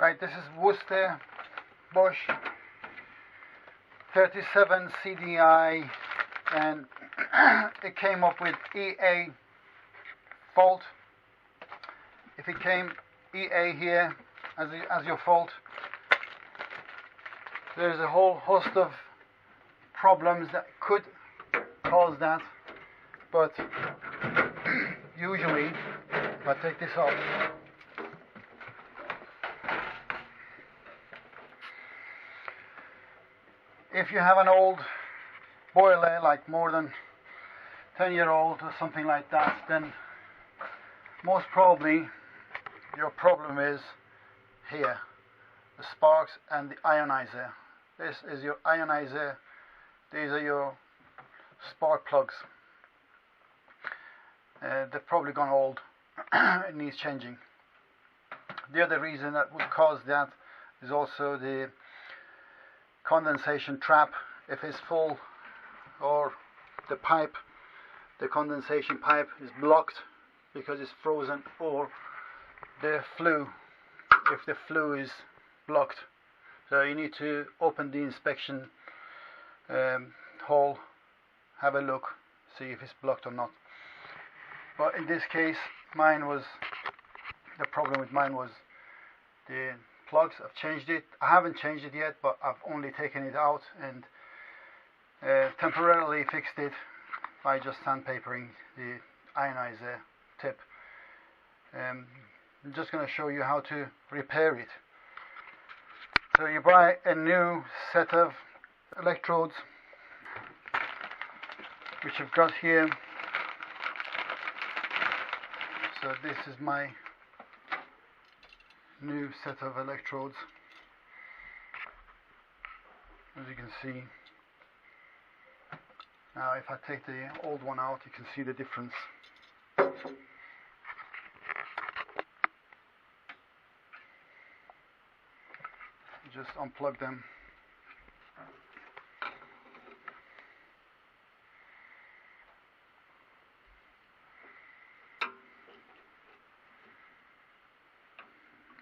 Right, this is Worcester Bosch 37 CDI, and it came up with EA fault. If it came EA here as your fault, there's a whole host of problems that could cause that, but usually, if I take this off, if you have an old boiler, like more than 10-year-old or something like that, then most probably your problem is here, the sparks and the ionizer. This is your ionizer, these are your spark plugs. They've probably gone old. It needs changing. The other reason that would cause that is also the condensation trap. If it's full, or the pipe, the condensation pipe is blocked because it's frozen, or the flue, if the flue is blocked. So you need to open the inspection hole, have a look, see if it's blocked or not. But in this case, the problem with mine was the plugs. I've changed it. I haven't changed it yet, but I've only taken it out and temporarily fixed it by just sandpapering the ionizer tip. I'm just going to show you how to repair it. So you buy a new set of electrodes, which I've got here. So this is my new set of electrodes. As you can see, now if I take the old one out, you can see the difference. Just unplug them.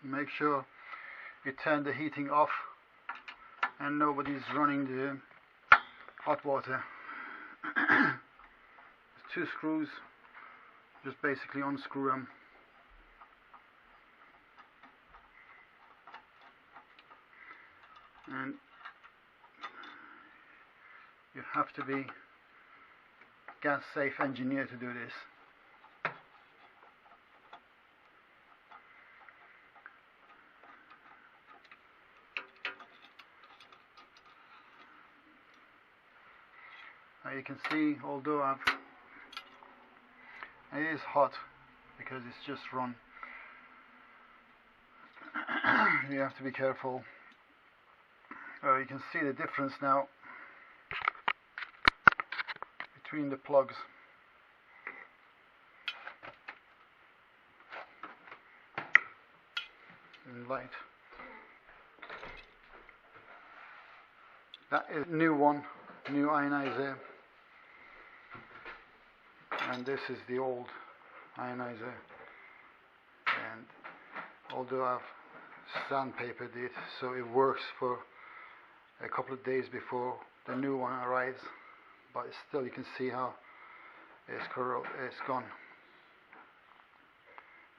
Make sure you turn the heating off and nobody's running the hot water. Two screws, just basically unscrew them. And you have to be gas safe engineer to do this. Now you can see, although it is hot because it's just run. You have to be careful. You can see the difference now between the plugs. And light. That is new one, new ionizer. And this is the old ionizer. And although I've sandpapered it so it works for a couple of days before the new one arrives, but still you can see how it's gone.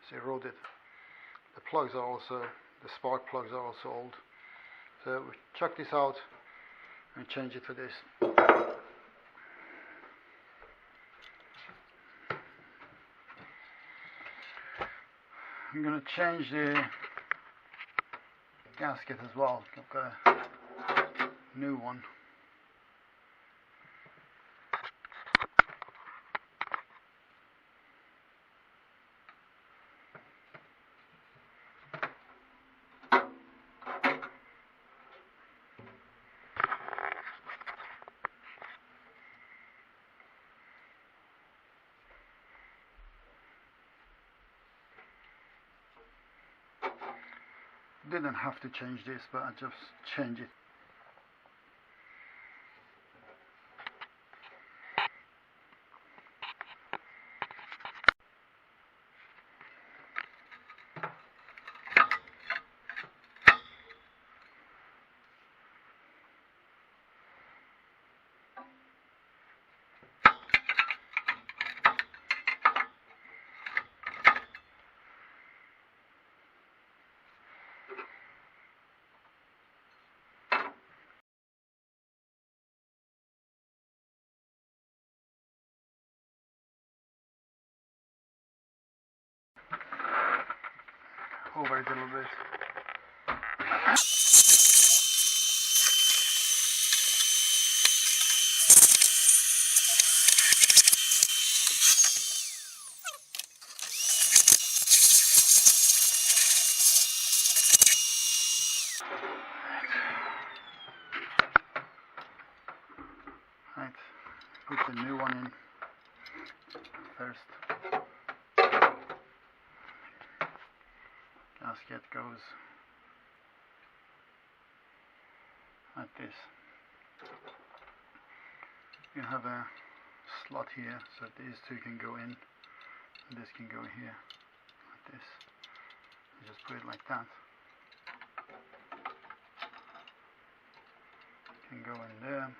It's eroded. The plugs are also, the spark plugs are also old. So we chuck this out and change it for this. I'm going to change the gasket as well. I've got a new one. Didn't have to change this, but I just change it. over it a little bit. Right, put the new one in first. Gasket goes like this. You have a slot here so these two can go in and this can go here like this. You just put it like that. Can go in there.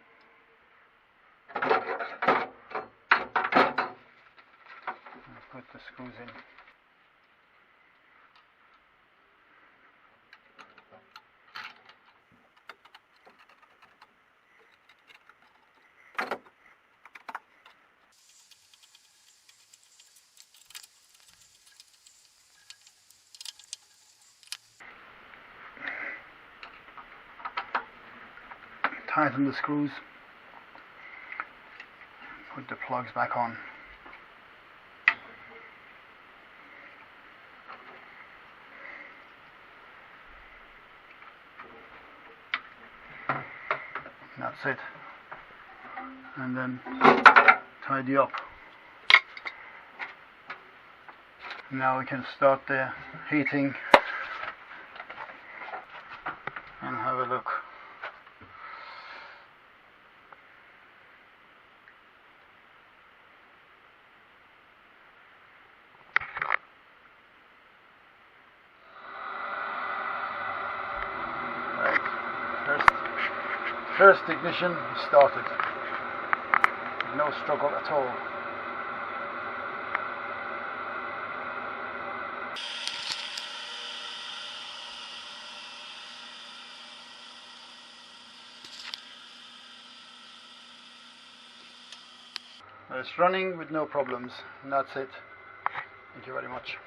And put the screws in. Tighten the screws, put the plugs back on. That's it. And then tidy up. Now we can start the heating and have a look. First ignition is started. No struggle at all. It's running with no problems, and that's it. Thank you very much.